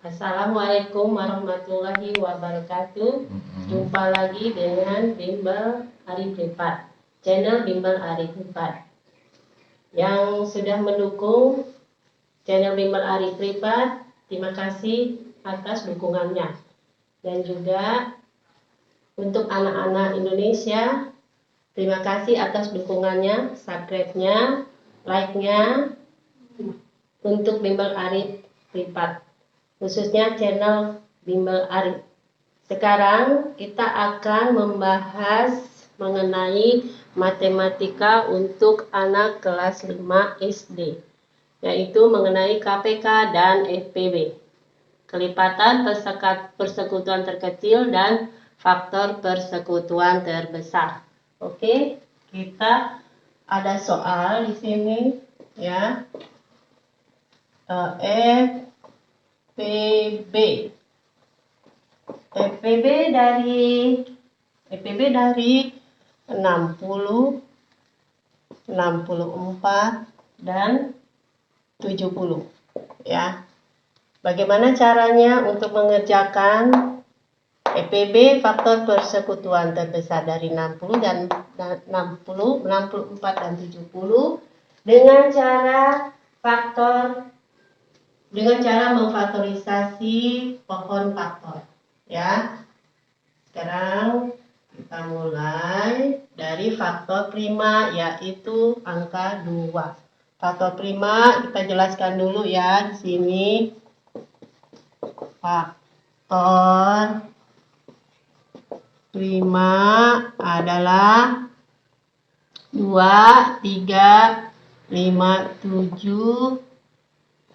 Assalamualaikum warahmatullahi wabarakatuh. Jumpa lagi dengan Bimbel Ari Privat, channel Bimbel Ari Privat. Yang sudah mendukung channel Bimbel Ari Privat, terima kasih atas dukungannya. Dan juga untuk anak-anak Indonesia, terima kasih atas dukungannya, subscribe-nya, like-nya untuk Bimbel Ari Privat, khususnya channel Bimbel Ari. Sekarang kita akan membahas mengenai matematika untuk anak kelas 5 SD, yaitu mengenai KPK dan FPB, kelipatan persekutuan terkecil dan faktor persekutuan terbesar. Oke, kita ada soal di sini ya. FPB dari 60, 64 dan 70 ya. Bagaimana caranya untuk mengerjakan FPB faktor persekutuan terbesar dari 60 dan 60, 64 dan 70 dengan cara memfaktorisasi pohon faktor ya. Sekarang kita mulai dari faktor prima, yaitu angka 2. Faktor prima kita jelaskan dulu ya di sini. Faktor prima adalah 2, 3, 5, 7,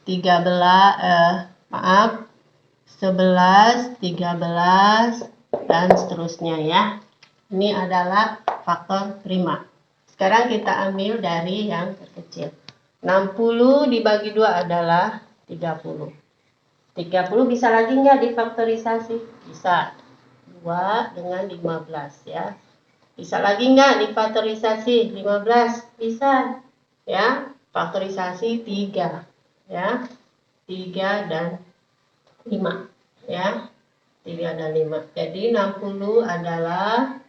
11, 13 dan seterusnya ya. Ini adalah faktor prima. Sekarang kita ambil dari yang terkecil. 60 dibagi 2 adalah 30. 30 bisa lagi nggak difaktorisasi? Bisa. 2 dengan 15 ya. Bisa lagi nggak difaktorisasi? 15 bisa ya. Faktorisasi 3 ya. 3 dan 5 ya. 3 dan 5. Jadi 60 adalah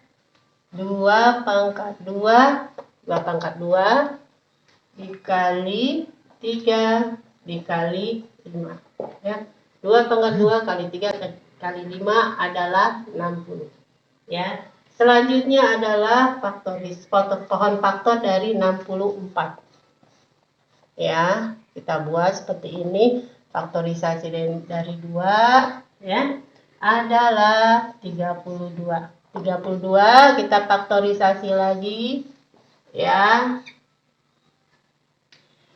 2 pangkat 2 dikali 3 dikali 5 ya. 2 pangkat 2 kali 3 kali 5 adalah 60 ya. Selanjutnya adalah pohon faktor dari 64 ya. Kita buat seperti ini. Faktorisasi dari 2 ya adalah 32. 32 kita faktorisasi lagi ya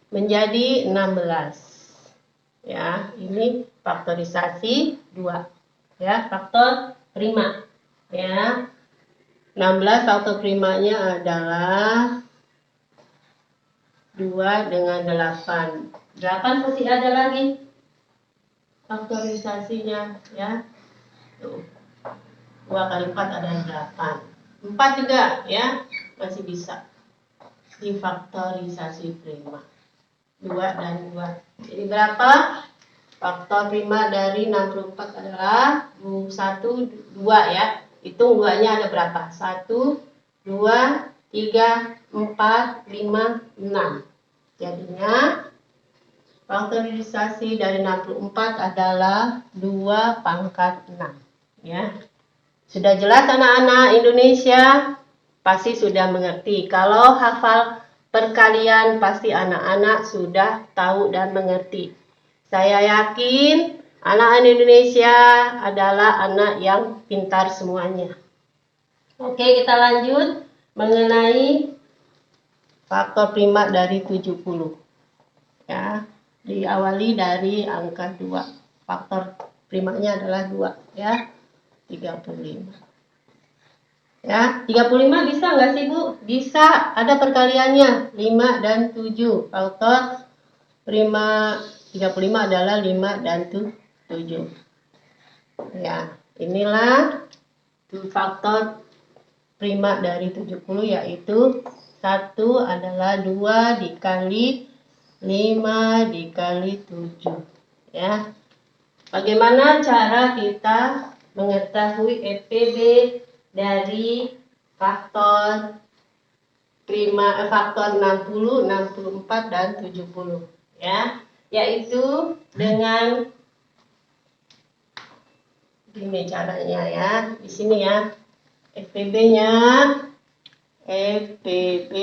menjadi 16 ya. Ini faktorisasi 2 ya, faktor prima ya. 16 faktor primanya adalah 2 dengan 8. 8 masih ada lagi faktorisasinya ya. Tuh. 2 kali 4 adalah 8. 4 juga ya, masih bisa difaktorisasi prima. 2 dan 2. Jadi berapa? Faktor prima dari 64 adalah 1, 2 ya. Hitung 2-nya ada berapa? 1, 2, 3, 4, 5, 6. Jadinya faktorisasi dari 64 adalah 2 pangkat 6 ya. Sudah jelas anak-anak Indonesia? Pasti sudah mengerti. Kalau hafal perkalian pasti anak-anak sudah tahu dan mengerti. Saya yakin anak-anak Indonesia adalah anak yang pintar semuanya. Oke, kita lanjut mengenai faktor prima dari 70 ya. Diawali dari angka 2. Faktor primanya adalah 2 ya. 35 ya. 35 bisa nggak sih Bu? Bisa, ada perkaliannya 5 dan 7. Faktor prima 35 adalah 5 dan 7 ya. Inilah faktor prima dari 70, yaitu 1 adalah 2 dikali 5 dikali 7 ya. Bagaimana cara kita mengetahui FPB dari faktor faktor 60, 64 dan 70 ya, yaitu dengan gini caranya ya. Di sini ya, FPB-nya FPB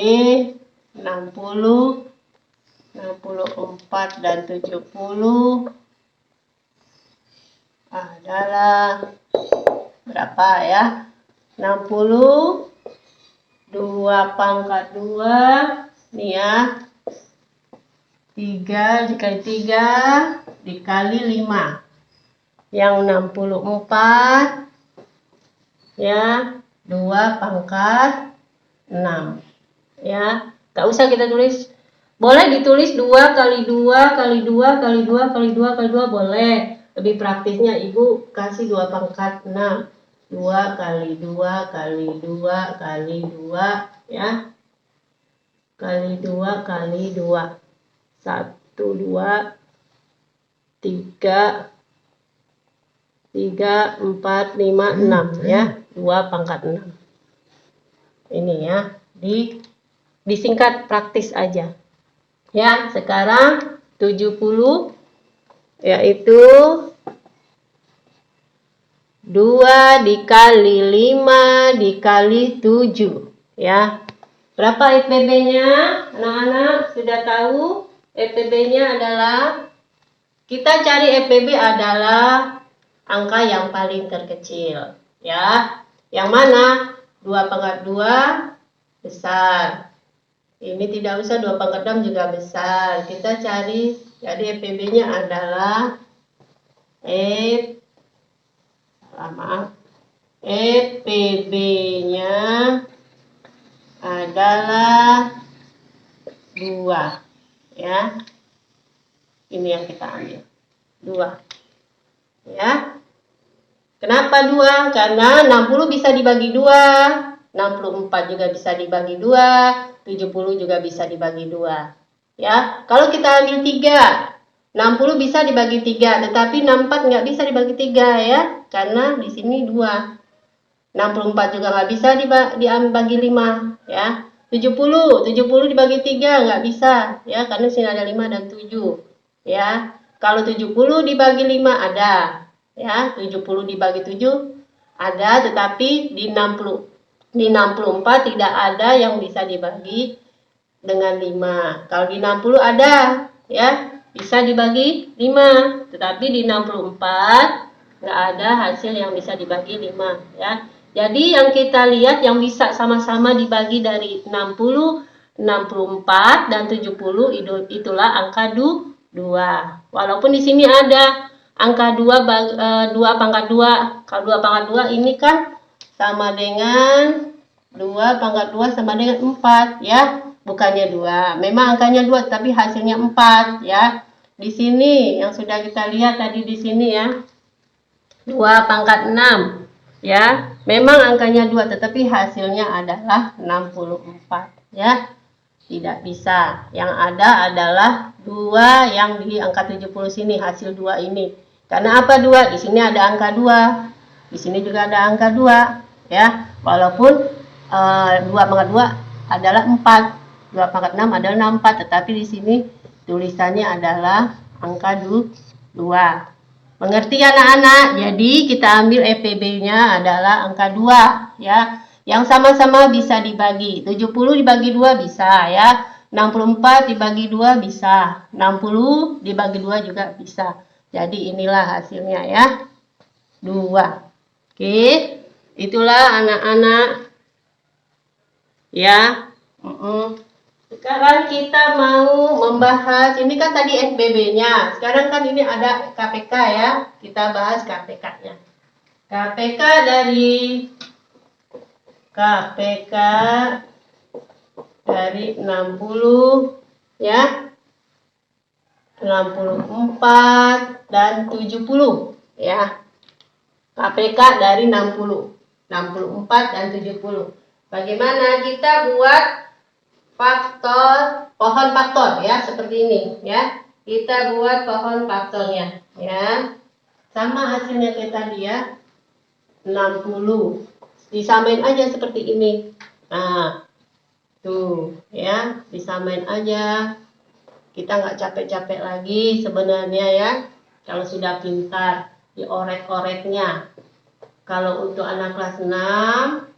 60, 64 dan 70 adalah berapa ya? 60 2 pangkat 2 nih ya, 3 dikali 3 dikali 5, yang 64 ya 2 pangkat 6 ya. Gak usah kita tulis, boleh ditulis 2 kali 2 kali 2 kali 2 kali 2 kali 2 boleh. Lebih praktisnya ibu kasih 2 pangkat 6, 2 kali 2 kali 2 kali 2 ya, kali 2 kali 2, 1 2 3 3 4 5 6 ya, 2 pangkat 6 ini ya. Disingkat praktis aja ya. Sekarang 70 yaitu 2 dikali 5 dikali 7 ya. Berapa FPB-nya? Anak-anak sudah tahu FPB-nya adalah, kita cari FPB adalah angka yang paling terkecil ya. Yang mana? 2 pangkat 2 besar. Ini tidak usah 2 pangkat 6 juga besar. Kita cari, jadi FPB-nya adalah FPB-nya adalah 2 ya. Ini yang kita ambil 2 ya. Kenapa 2? Karena 60 bisa dibagi 2, 64 juga bisa dibagi 2, 70 juga bisa dibagi 2 ya. Kalau kita ambil 3, 60 bisa dibagi 3, tetapi 64 nggak bisa dibagi 3 ya, karena di sini 2. 64 juga nggak bisa dibagi 5 ya. 70 dibagi 3 nggak bisa ya, karena sini ada 5 dan 7 ya. Kalau 70 dibagi 5 ada ya, 70 dibagi 7 ada, tetapi di 64 tidak ada yang bisa dibagi dengan 5. Kalau di 60 ada ya, bisa dibagi 5, tetapi di 64 nggak ada hasil yang bisa dibagi 5 ya. Jadi yang kita lihat yang bisa sama-sama dibagi dari 60, 64 dan 70 itulah angka 2. Walaupun di sini ada angka 2 pangkat 2. Kalau 2 pangkat 2 ini kan sama dengan 2 pangkat 2 sama dengan 4 ya. Bukannya 2. Memang angkanya 2 tapi hasilnya 4 ya. Di sini yang sudah kita lihat tadi di sini ya. 2 pangkat 6 ya. Memang angkanya 2 tetapi hasilnya adalah 64 ya. Tidak bisa. Yang ada adalah 2 yang di angka 70 sini, hasil 2 ini. Karena apa 2? Di sini ada angka 2. Di sini juga ada angka 2 ya. Walaupun 2 pangkat 2 adalah 4. 2 pangkat 6 adalah 64, tetapi di sini tulisannya adalah angka 2. Mengerti anak-anak? Jadi kita ambil FPB-nya adalah angka 2 ya. Yang sama-sama bisa dibagi. 70 dibagi 2 bisa ya. 64 dibagi 2 bisa. 60 dibagi 2 juga bisa. Jadi inilah hasilnya ya. 2. Oke. Itulah anak-anak ya. Sekarang kita mau membahas, ini kan tadi FBB-nya, sekarang kan ini ada KPK ya, kita bahas KPK-nya. KPK dari 60 ya, 64 dan 70 ya. KPK dari 60, 64 dan 70. Bagaimana kita buat pohon faktor ya, seperti ini ya. Kita buat pohon faktornya ya. Sama hasilnya kayak tadi ya, 60. Disamain aja seperti ini. Nah, tuh ya, disamain aja. Kita nggak capek-capek lagi sebenarnya ya. Kalau sudah pintar, diorek-oreknya. Kalau untuk anak kelas 6,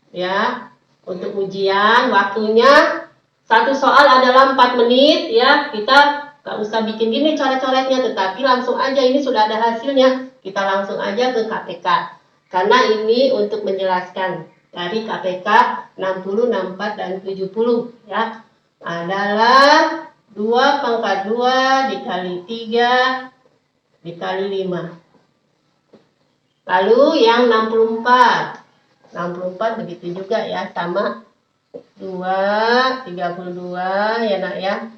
ya, untuk ujian, waktunya satu soal adalah 4 menit, ya. Kita nggak usah bikin gini coret-coretnya, tetapi langsung aja, ini sudah ada hasilnya. Kita langsung aja ke KPK. Karena ini untuk menjelaskan dari KPK 60, 64, dan 70, ya. Adalah 2 pangkat 2 dikali 3 dikali 5. Lalu yang 64. 64 begitu juga ya, sama 2, 32 ya nak ya.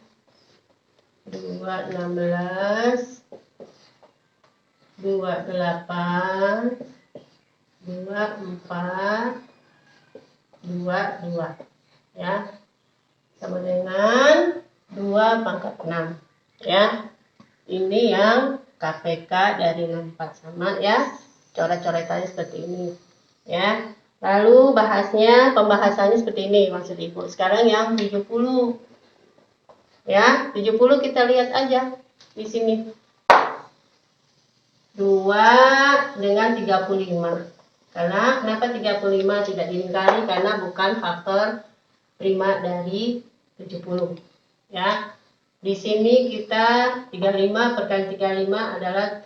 2, 16, 2, 8, 2, 4, 2, 2 ya. Sama dengan 2 pangkat 6 ya. Ini yang KPK dari 64 sama ya. Coret-coretannya seperti ini ya. Lalu pembahasannya seperti ini maksud Ibu. Sekarang yang 70. Ya, 70 kita lihat aja di sini. 2 dengan 35. Karena kenapa 35 tidak dilingkari? Karena bukan faktor prima dari 70. Ya. Di sini kita 35 perkali 35 adalah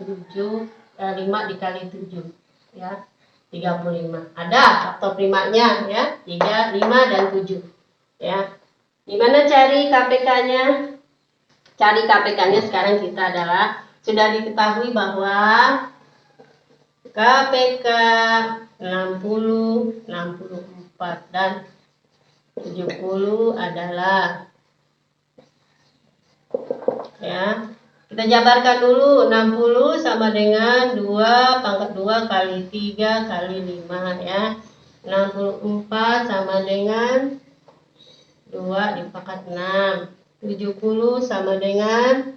5 dikali 7 ya, 35. Ada faktor primanya ya, 3, 5 dan 7 ya. Gimana cari KPK-nya? Cari KPK-nya sekarang kita adalah sudah diketahui bahwa KPK 60, 64 dan 70 adalah ya. Kita jabarkan dulu. 60 sama dengan 2 pangkat 2 kali 3 kali 5 ya. 64 sama dengan 2 dipangkat 6. 70 sama dengan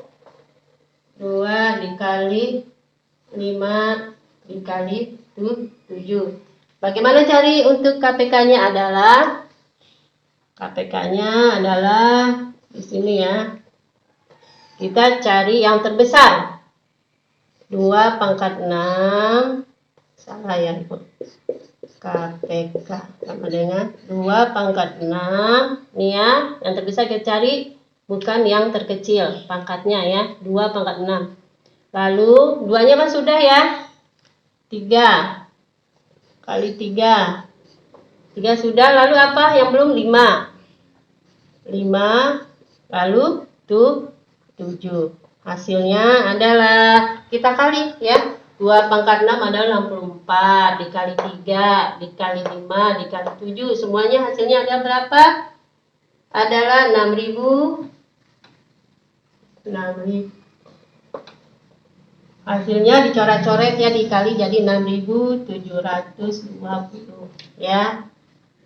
2 dikali 5 dikali 7. Bagaimana cari untuk KPK-nya adalah di sini ya. Kita cari yang terbesar. 2 pangkat 6. Salah ya, Ibu. KPK sama dengan 2 pangkat 6. Nih ya, yang terbesar kita cari, bukan yang terkecil pangkatnya ya. 2 pangkat 6. Lalu, 2-nya kan sudah ya. 3 kali 3. 3 sudah, lalu apa? Yang belum 5. 5, lalu tuh 7. Hasilnya adalah kita kali ya. 2 pangkat 6 adalah 64 dikali 3 dikali 5 dikali 7. Semuanya hasilnya ada berapa? Adalah 6.000. Hasilnya dicoret-coret ya, dikali jadi 6.720 ya.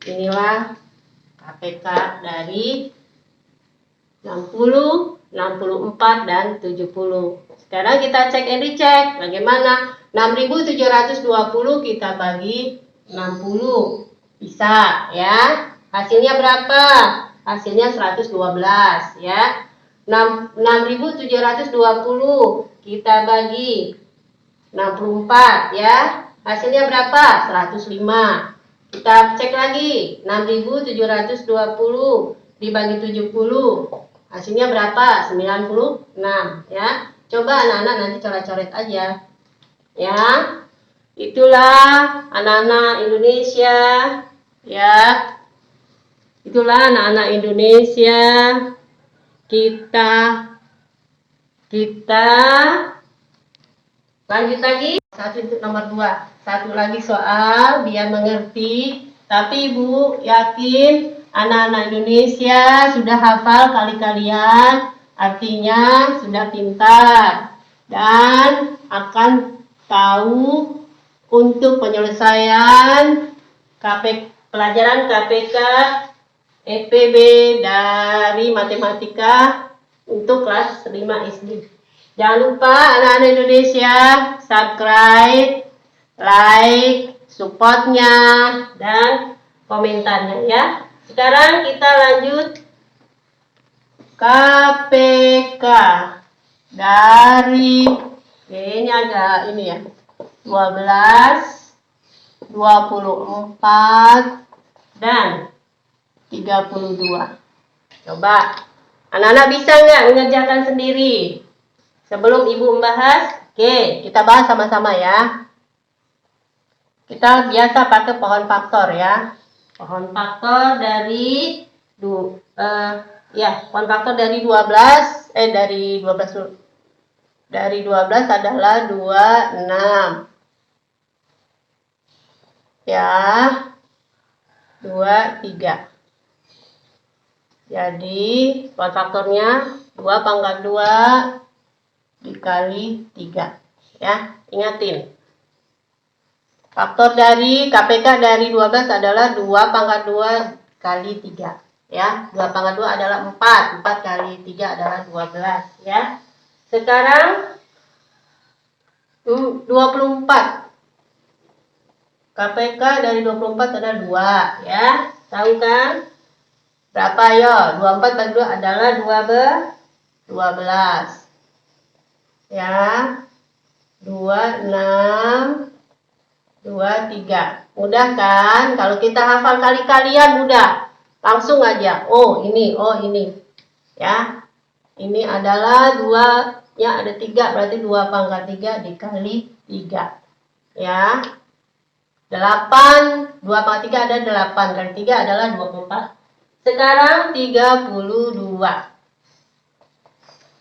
Inilah KPK dari 60, 64 dan 70. Sekarang kita cek and recheck. Bagaimana? 6.720 kita bagi 60. Bisa ya. Hasilnya berapa? Hasilnya 112 ya. 6.720 kita bagi 64 ya. Hasilnya berapa? 105. Kita cek lagi. 6.720 dibagi 70. Hasilnya berapa? 96 ya. Coba anak-anak nanti coret-coret aja. Ya. Itulah anak-anak Indonesia ya. Itulah anak-anak Indonesia. Kita lanjut lagi. Satu untuk nomor 2. Satu lagi soal biar mengerti. Tapi Ibu yakin anak-anak Indonesia sudah hafal kali-kalian, artinya sudah pintar dan akan tahu untuk penyelesaian pelajaran KPK EPB dari matematika untuk kelas 5 SD. Jangan lupa anak-anak Indonesia subscribe, like, supportnya, dan komentarnya ya. Sekarang kita lanjut KPK dari ini agak ini ya 12, 24, dan 32. Coba anak-anak bisa nggak mengerjakan sendiri? Sebelum ibu membahas, oke, kita bahas sama-sama ya. Kita biasa pakai pohon faktor ya. Pohon faktor dari pohon faktor dari 12 dari 12 dulu. Dari 12 adalah 26. Ya. 23. Jadi, pohon faktornya 2 pangkat 2 dikali 3. Ya, ingatin. Faktor dari KPK dari 12 adalah 2 pangkat 2 kali 3. Ya, 2 pangkat 2 adalah 4. 4 kali 3 adalah 12. Ya. Sekarang 24. KPK dari 24 adalah 2. Ya, tahu kan? Berapa yo? 24 bagi 2 adalah 12. Ya, 26, 23. Mudah kan? Kalau kita hafal kali-kalian mudah. Langsung aja. Oh ini. Ya, ini adalah 2 nya ada 3, berarti 2 pangkat 3 dikali 3. Ya, 8, 2 pangkat 3 ada 8 kali 3 adalah 24. Sekarang 32.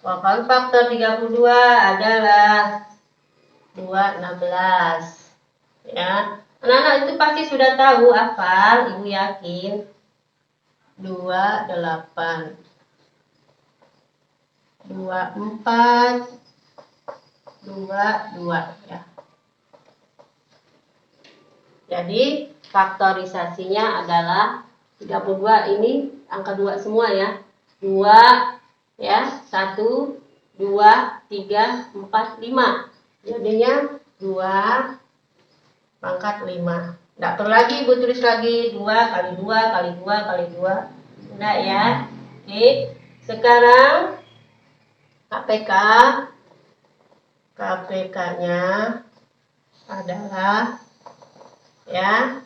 Pohon faktor 32 adalah 216. Ya, anak-anak itu pasti sudah tahu hafal, ibu yakin. 28, 24, 22 ya. Jadi faktorisasinya adalah 32 ini angka 2 semua ya. 2 ya, 1, 2, 3, 4, 5. Jadinya 2 pangkat 5. Nggak perlu lagi ibu tulis lagi 2 kali 2 kali 2 kali 2. Enggak ya. Oke. Sekarang KPK-nya adalah ya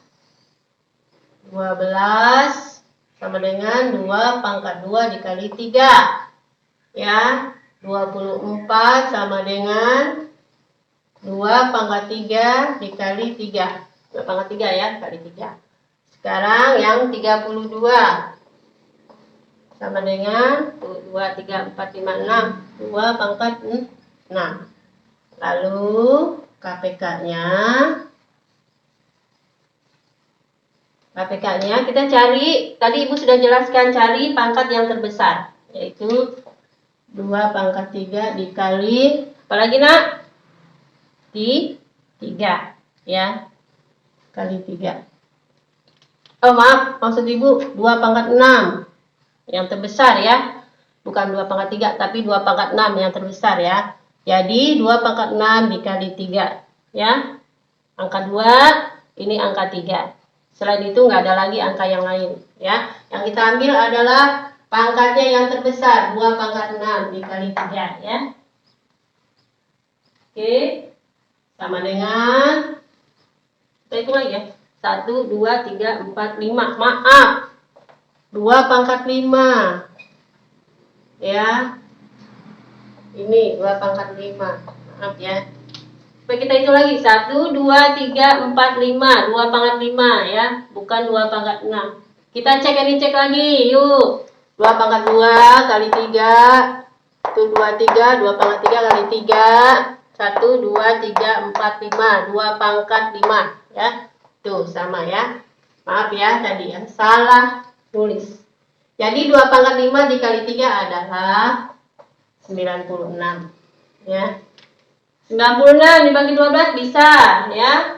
12 sama dengan 2 pangkat 2 dikali 3. Ya, 24 sama dengan 2 pangkat 3 dikali 3. 2 pangkat 3 ya, kali 3. Sekarang yang 32. Sama dengan 2, 3, 4, 5, 6. 2 pangkat 6. Lalu KPK-nya kita cari, tadi ibu sudah jelaskan cari pangkat yang terbesar. Yaitu 2 pangkat 3 dikali, apalagi nak? 3 ya, kali 3. Oh maaf, maksud ibu 2 pangkat 6 yang terbesar ya, bukan 2 pangkat 3 tapi 2 pangkat 6 yang terbesar ya. Jadi 2 pangkat 6 dikali 3 ya, angka 2 ini angka 3. Selain itu nggak ada lagi angka yang lain ya. Yang kita ambil adalah pangkatnya yang terbesar, 2 pangkat 6 dikali 3 ya. Oke, sama dengan, kita hitung lagi ya. 1, 2, 3, 4, 5. Maaf, 2 pangkat 5. Ya, ini 2 pangkat 5. Maaf ya. Supaya kita hitung lagi. 1, 2, 3, 4, 5. 2 pangkat 5 ya, bukan 2 pangkat 6. Kita cek lagi, yuk. 2 pangkat 2 kali 3. Itu 23, 2 pangkat 3 kali 3. 1, 2, 3, 4, 5. 2 pangkat 5 ya. Tuh sama ya. Maaf ya tadi ya, salah tulis. Jadi 2 pangkat 5 dikali 3 adalah 96 ya. 96 dibagi 12 bisa ya.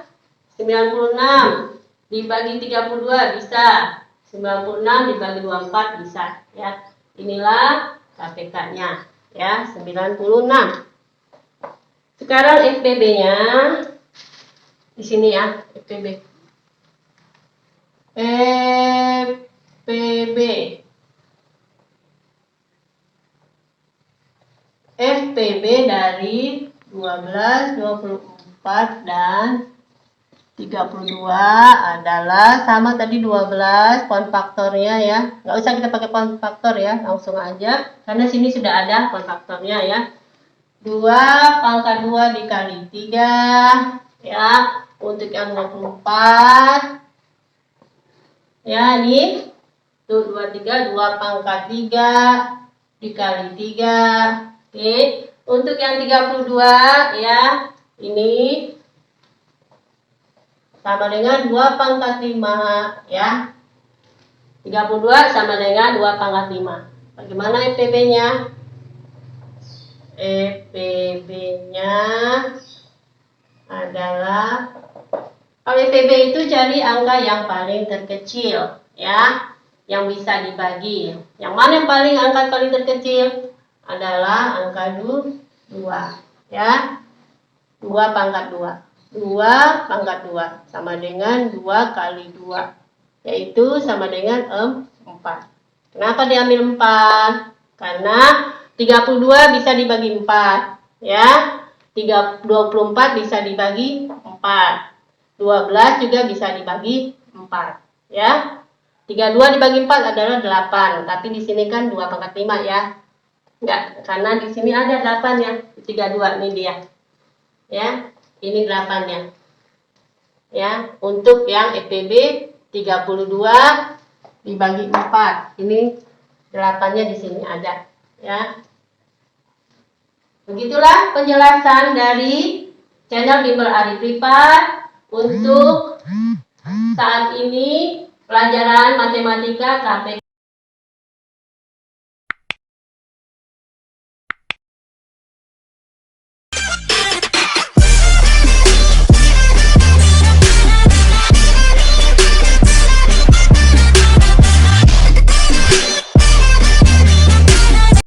96 dibagi 32 bisa. 96 dibagi 24 bisa ya. Inilah KPK-nya ya, 96. Sekarang FPB-nya di sini ya, FPB. FPB dari 12, 24, dan 32 adalah sama tadi 12 poin faktornya ya. Nggak usah kita pakai poin faktor ya, langsung aja. Karena sini sudah ada poin faktornya ya. 2 pangkat 2 dikali 3 ya. Untuk yang 24 ya, ini tuh 23, 2 pangkat 3 dikali 3. Oke. Untuk yang 32 ya, ini sama dengan 2 pangkat 5 ya. 32 sama dengan 2 pangkat 5. Bagaimana FPB-nya? FPB-nya adalah, kalau FPB itu cari angka yang paling terkecil ya, yang bisa dibagi. Yang mana yang angka paling terkecil? Adalah angka 2 ya. 2 pangkat 2. 2 pangkat 2 sama dengan 2 kali 2, yaitu sama dengan 4. Kenapa diambil 4? Karena 32 bisa dibagi 4 ya. 24 bisa dibagi 4. 12 juga bisa dibagi 4 ya. 32 dibagi 4 adalah 8, tapi di sini kan 2 pangkat 5 ya. Enggak, karena di sini ada 8 ya. 32 ini dia. Ya, ini 8-nya. Ya, untuk yang FPB 32 dibagi 4. Ini 8-nya di sini ada, ya. Begitulah penjelasan dari channel Bimbel Ari Pripat untuk saat ini pelajaran matematika KPK